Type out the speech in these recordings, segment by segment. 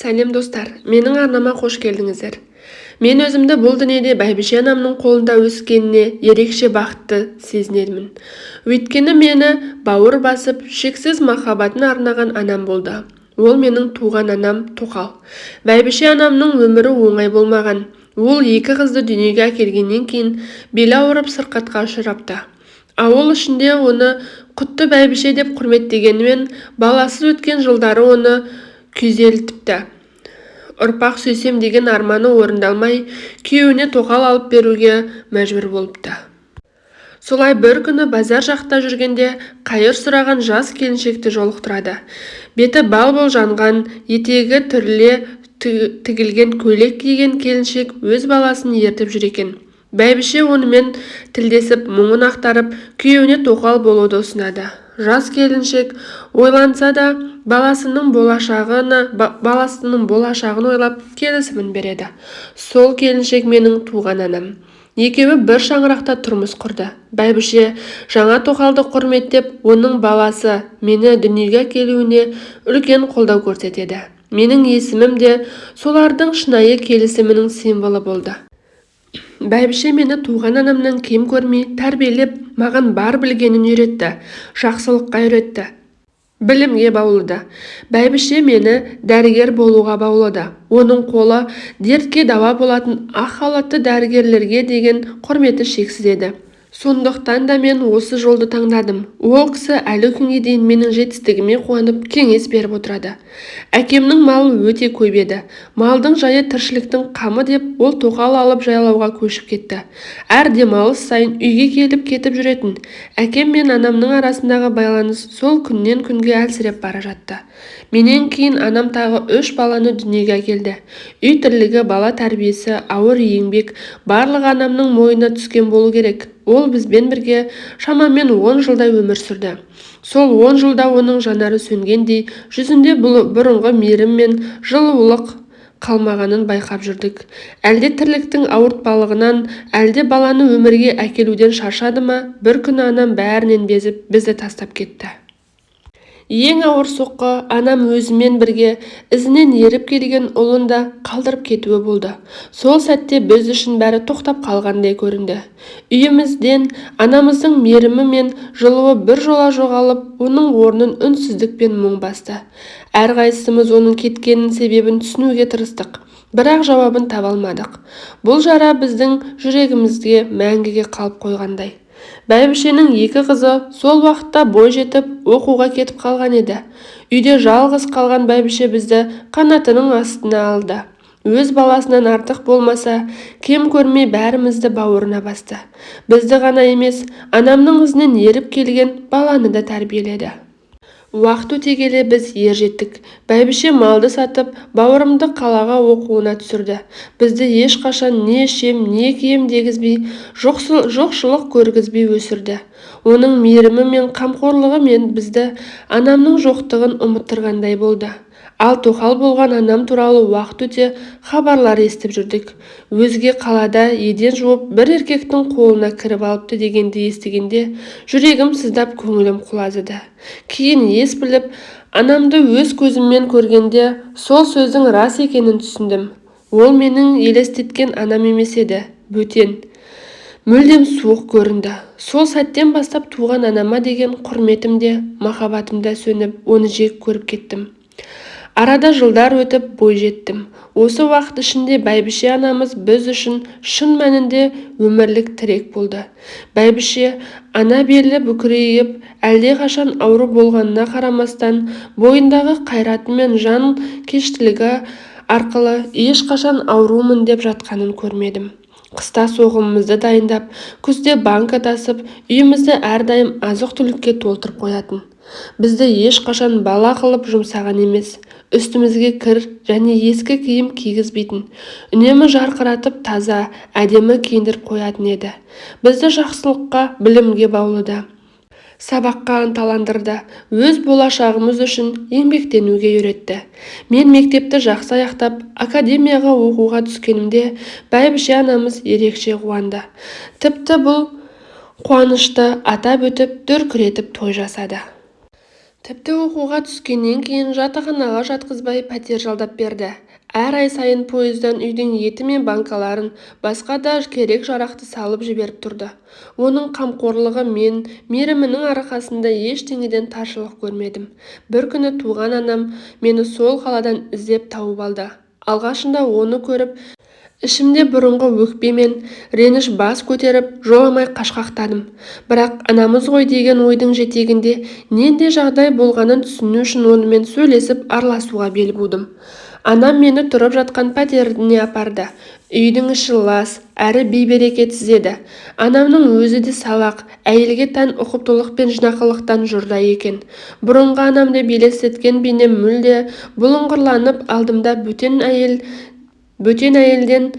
Сәлем достар, менің арнама қош келдіңіздер. Мен өзімді бұл дүниеде бәйбіше анамның қолында өскеніне ерекше бақытты сезінемін. Өйткені мені бауыр басып, шексіз махаббатын арнаған анам болды. Ол менің туған анам Тоқал. Бәйбіше анамның өмірі оңай болмаған. Ол екі қызды дүниеге әкелгеннен кейін белі ауырып сырқатқа ұшырапты. Ауыл ішінде оны құтты бәйбіше деп құрметтегенімен, баласыз өткен жылдары оны күйзелтіпті. Ұрпақ сүйсем деген арманы орындалмай, күйеуіне тоқал алып беруге мәжбүр болыпты. Солай бір күні базар жақта жүргенде қайыр сұраған жас келіншекті жолықтырады. Беті бал-бұл жанған, етегі түріле тігілген көйлек киген келіншек өз баласын ертіп жүр екен. Бәйбіше онымен тілдесіп, мұңын ақтарып, күйеуіне тоқал болуды ұсынады. Жас келіншек ойланса да, баласының болашағын ойлап келісімін береді. Сол келіншек менің туған анам. Екеуі бір шаңырақта тұрмыс құрды. Бәйбіше жаңа тоқалды құрметтеп, оның баласы мені дүниеге келуіне үлкен қолдау көрсетеді. Менің есімім де солардың шынайы келісімінің символы болды. Бәйбіше мені туған анамнан кем көрмей тәрбиелеп, маған бар білгенін үйретті, жақсылыққа үйретті, білімге баулыды. Бәйбіше мені дәрігер болуға баулыды. Оның қолы дертке дауа болатын ақ халатты дәрігерлерге деген құрметі шексіз еді. Сондықтан да мен осы жолды таңдадым. Ол кісі әлі күнге дейін менің жетістігіме қуанып кеңес беріп отырады. Әкемнің малы өте көп еді. Малдың жайы тіршіліктің қамы деп, ол тоқал алып жайлауға көшіп кетті. Әр демалыс сайын үйге келіп кетіп жүретін. Әкем мен анамның арасындағы байланыс сол күннен күнге әлсіреп бара жатты. Менен кейін анам тағы 3 баланы дүниеге әкелді. Үй тірлігі, бала тәрбиесі, ауыр еңбек барлығы анамның мойнына түскен болу керек. Ол бізбен бірге шамамен 10 жылдай өмір сүрді. Сол 10 жылда оның жанары сөнгендей, жүзінде бұрынғы мейірім мен жылулық қалмағанын байқап жүрдік. Әлде тірліктің ауыртпалығынан, әлде баланы өмірге әкелуден шаршады ма, бір күні анам бәрінен безіп, бізді тастап кетті. Ең ауыр соққы анам өзімен бірге ізінен еріп келген ұлын да қалдырып кетуі болды. Сол сәтте біз үшін бәрі тоқтап қалғандай көрінді. Үйімізден анамыздың мейірімі мен жылуы бір жола жоғалып, оның орнын үнсіздік пен мұң басты. Әрқайсымыз оның кеткенінің себебін түсінуге тырыстық, бірақ жауабын таба алмадық. Бұл жара біздің жүрегімізге мәңгіге қалып қойғандай. Бәйбішенің 2 қызы сол уақытта бой жетіп, оқуға кетіп қалған еді. Үйде жалғыз қалған бәйбіше бізді қанатының астына алды. Өз баласынан артық болмаса, кем көрмей бәрімізді бауырына басты. Бізді ғана емес, анамның ізінен еріп келген баланы да тәрбиеледі. Уақыт өте келе біз ер жеттік. Бәйбіше малды сатып, бауырымды қалаға оқуына түсірді. Бізді ешқашан не ішем, не кием дегізбей, жоқшылық көргізбей өсірді. Оның мейірімі мен қамқорлығы мен бізді анамның жоқтығын ұмыттырғандай болды. Ал тоқал болған анам туралы уақыт өте хабарлар естіп жүрдік. Өзге қалада еден жуып бір еркектің қолына кіріп алыпты дегенді естігенде жүрегім сыздап, көңілім құлазыды. Кейін ес біліп, анамды өз көзіммен көргенде сол сөздің рас екенін түсіндім. Ол менің елестеткен анам емес еді, бөтен, мүлдем суық көрінді. Сол сәттен бастап туған анама деген құрметім де, махаббатым да сөніп, оны жек көріп кеттім. Арада жылдар өтіп бой жеттім. Осы уақыт ішінде бәйбіше анамыз біз үшін шын мәнінде өмірлік тірек болды. Бәйбіше ана белі бүкірейіп, әлде қашан ауру болғанына қарамастан, бойындағы қайраты мен жан кештілігі арқылы ешқашан аурумын деп жатқанын көрмедім. Қыста соғымымызды дайындап, күзде банка тасып, үйімізді әрдайым азық-түлікке толтырып қоятын. Бізді ешқашан бала қылып жұмсаған емес. Үстімізге кір және ескі киім кигізбейтін. Үнемі жарқыратып таза, әдемі киіндіріп қоятын еді. Бізді жақсылыққа, білімге баулыды. Сабаққа ынталандырды. Өз болашағымыз үшін еңбектенуге үйретті. Мен мектепті жақсы аяқтап, академияға оқуға түскенімде бәйбіше анамыз ерекше қуанды. Тіпті бұл қуанышты атап өтіп, дүркіретіп той жасады. Тіпті оқуға түскеннен кейін жатақханаға жатқызбай пәтер жалдап берді. Әр ай сайын пойыздан үйдің еті мен банкаларын, басқа да керек-жарақты салып жіберіп тұрды. Оның қамқорлығы мен мейірімінің арқасында ештеңеден таршылық көрмедім. Bir күні туған анам мені сол қаладан іздеп тауып алды. Алғашында оны көріп, ішімде бұрынғы өкпе мен реніш бас көтеріп, жоламай қашқақтадым. Бірақ анамыз ғой деген ойдың жетегінде нендей жағдай болғанын түсіну үшін онымен сөйлесіп араласуға бел будым. Анам мені тұрып жатқан пәтеріне апарды. Үйдің іші лас, әрі бей-берекетсіз еді. Анамның өзі де салақ, әйелге тән ұқыптылық пен жинақылықтан жұрда екен. Бұрынғы анамды елестеткен бейнем мүлде бұлыңғырланып, алдымда бөтен әйелден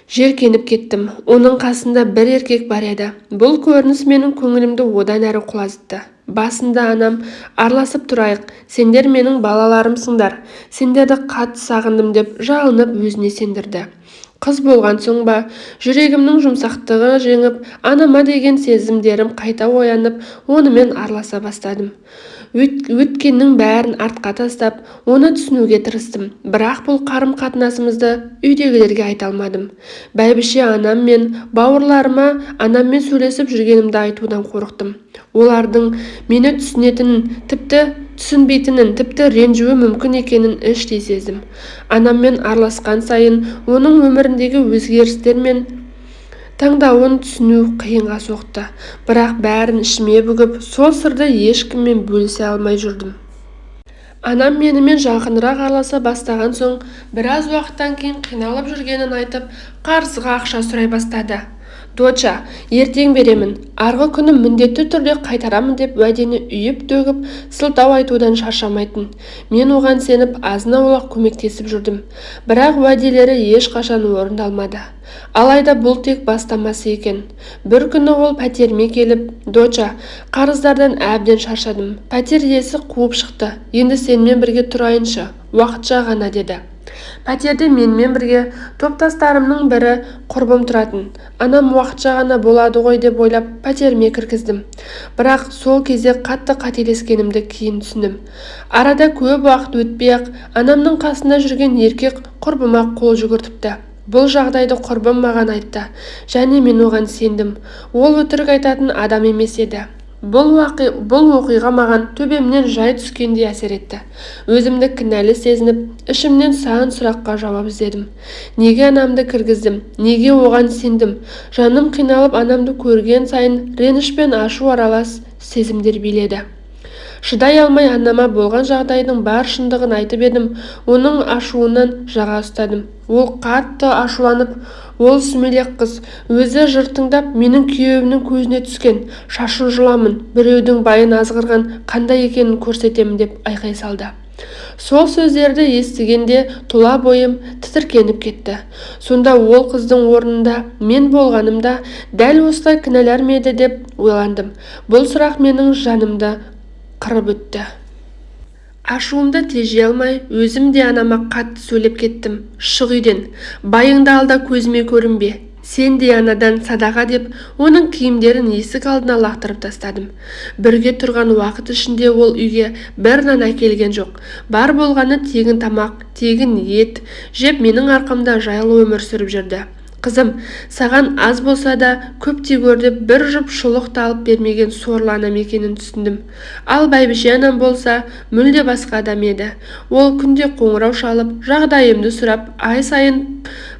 жеркеніп кеттім. Оның қасында бір еркек бар еді. Бұл көрініс менің көңілімді одан әрі құлазытты. Басында анам, араласып тұрайық, сендер менің балаларымсыңдар, сендерді қатты сағындым деп жалынып өзіне сендірді. Қыз болған соң ба, жүрегімнің жұмсақтығы жеңіп, анама деген сезімдерім қайта оянып, онымен араласа бастадым. Өткеннің бәрін артқа тастап, оны түсінуге тырыстым. Бірақ бұл қарым-қатынасымызды үйдегілерге айта алмадым. Бәйбіше анам мен бауырларыма анаммен сөйлесіп жүргенімді айтудан қорықтым. Олардың мені түсінетінін, тіпті түсінбейтінін, тіпті ренжуі мүмкін екенін іштей сездім. Анаммен араласқан сайын оның өміріндегі өзгерістер мен таңдауын түсіну қиынға соқты. Бірақ бәрін ішіме бүгіп, сол сырды ешкіммен бөлісе алмай жүрдім. Анам менімен жақынырақ араласа бастаған соң, біраз уақыттан кейін қиналып жүргенін айтып, қарызға ақша сұрай бастады. Доча, ертең беремін, арғы күні міндетті түрде қайтарамын деп уәдені үйіп-төгіп, сылтау айтудан шаршамайтын. Мен оған сеніп азын-аулақ көмектесіп жүрдім. Бірақ уәделері ешқашан орындалмады. Алайда бұл тек бастамасы екен. Bir күні ол пәтеріме келіп, доча, қарыздардан әбден шаршадым. Пәтер иесі қуып шықты. Енді сенімен бірге тұрайыншы, уақытша ғана деді. Пәтерде менімен бірге топтастарымның бірі құрбым тұратын. Анам уақытша ғана болады ғой деп ойлап пәтеріме кіргіздім. Бірақ сол кезде қатты қателескенімді кейін түсіндім. Арада көп уақыт өтпей-ақ анамның қасында жүрген еркек құрбыма қол жүгіртіпті. Бұл жағдайды құрбым маған айтты, және мен оған сендім. Ол өтірік айтатын адам емес еді. Бұл оқиға маған төбемнен жай түскендей әсер етті. Өзімді кінәлі сезініп, ішімнен сан сұраққа жауап іздедім. Неге анамды кіргіздім? Неге оған сендім? Жаным қиналып, анамды көрген сайын реніш пен ашу аралас сезімдер биледі. Шыдай алмай анама болған жағдайдың бар шындығын айтып едім. Оның ашуынан жаға ұстадым. Ол қатты ашуланып, ол сүмелек қыз, өзі жыр тыңдап, менің күйеуімнің көзіне түскен, шашын жұламын, біреудің байын азғырған қандай екенін көрсетемін деп айқай салды. Сол сөздерді естігенде тұла бойым тітіркеніп кетті. Сонда ол қыздың орнында мен болғанымда дәл осылай кінәлар ма еді деп ойландым. Бұл сұрақ менің жанымды қырып өтті. Ашуымды тежей алмай, өзім де анама қатты сөйлеп кеттім. Шық үйден, байыңды алда көзіме көрінбе. Сен де анадан садаға деп, оның киімдерін есік алдына лақтырып тастадым. Бірге тұрған уақыт ішінде ол үйге бір нан әкелген жоқ. Бар болғаны тегін тамақ, тегін ет жеп менің арқамда жайлы өмір сүріп жүрді. Қызым, саған аз болса да көп те көрді, бір жұп шұлық алып бермеген сорлы анам екенін түсіндім. Ал бәйбіше анам болса мүлде басқа адам еді. Ол күнде қоңырау шалып, жағдайымды сұрап, ай сайын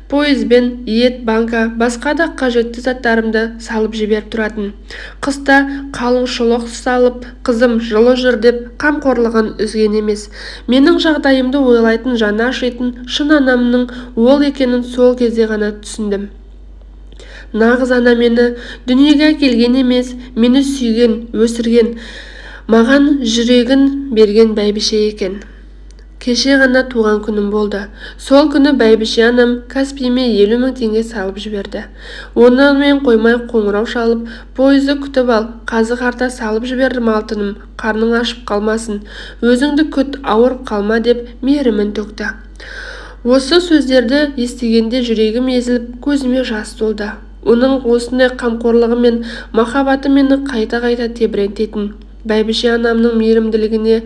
пойызбен ет, банка, басқа да қажетті заттарымды салып жіберіп тұратын. Қыста қалың шұлық салып, қызым жылы жүр деп қамқорлығын үзген емес. Менің жағдайымды ойлайтын, жаны ашитын шын анамның ол екенін сол кезде ғана түсіндім. Нағыз ана мені дүниеге келген емес, мені сүйген, өсірген, маған жүрегін берген бәйбіше екен. Кеше ғана туған күнім болды. Сол күні бәйбіше анам Каспийме 50 000 теңге салып жіберді. Онымен қоймай қоңырау шалып, пойызды күтіп ал, қазы қарта салып жібердім алтыным, қарның ашып қалмасын, өзіңді күт, ауырып қалма деп мейірімін төкті. Осы сөздерді естігенде жүрегім езіліп, көзіме жас толды. Оның осындай қамқорлығы мен махаббаты мені қайта-қайта тебірентетін. Бәйбіше анамның мейірімділігіне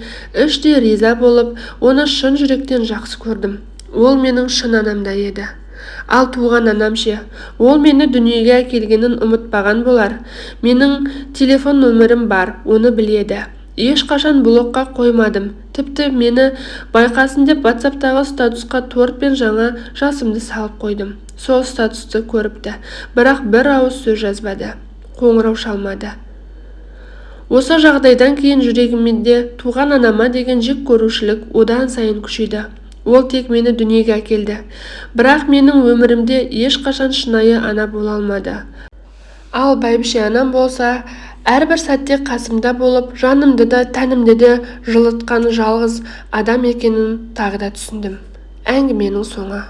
іштей риза болып, оны шын жүректен жақсы көрдім. Ол менің шын анамда еді. Ал туған анам ше, ол мені дүниеге әкелгенін ұмытпаған болар. Менің телефон нөмірім бар, оны біледі. Ешқашан блокқа қоймадым. Тіпті мені байқасын деп WhatsApp'тағы статусқа торт пен жаңа жасымды салып қойдым. Сол статусты көріпті, бірақ бір ауыз сөз жазбады, қоңырау шалмады. Осы жағдайдан кейін жүрегімде туған анама деген жек көрушілік одан сайын күшейді. Ол тек мені дүниеге әкелді, бірақ менің өмірімде ешқашан шынайы ана бола алмады. Ал бәйбіше анам болса, әрбір сәтте қасымда болып, жанымды да, тәнімді де жылытқан жалғыз адам екенін тағы да түсіндім. Әңгіменің соңы.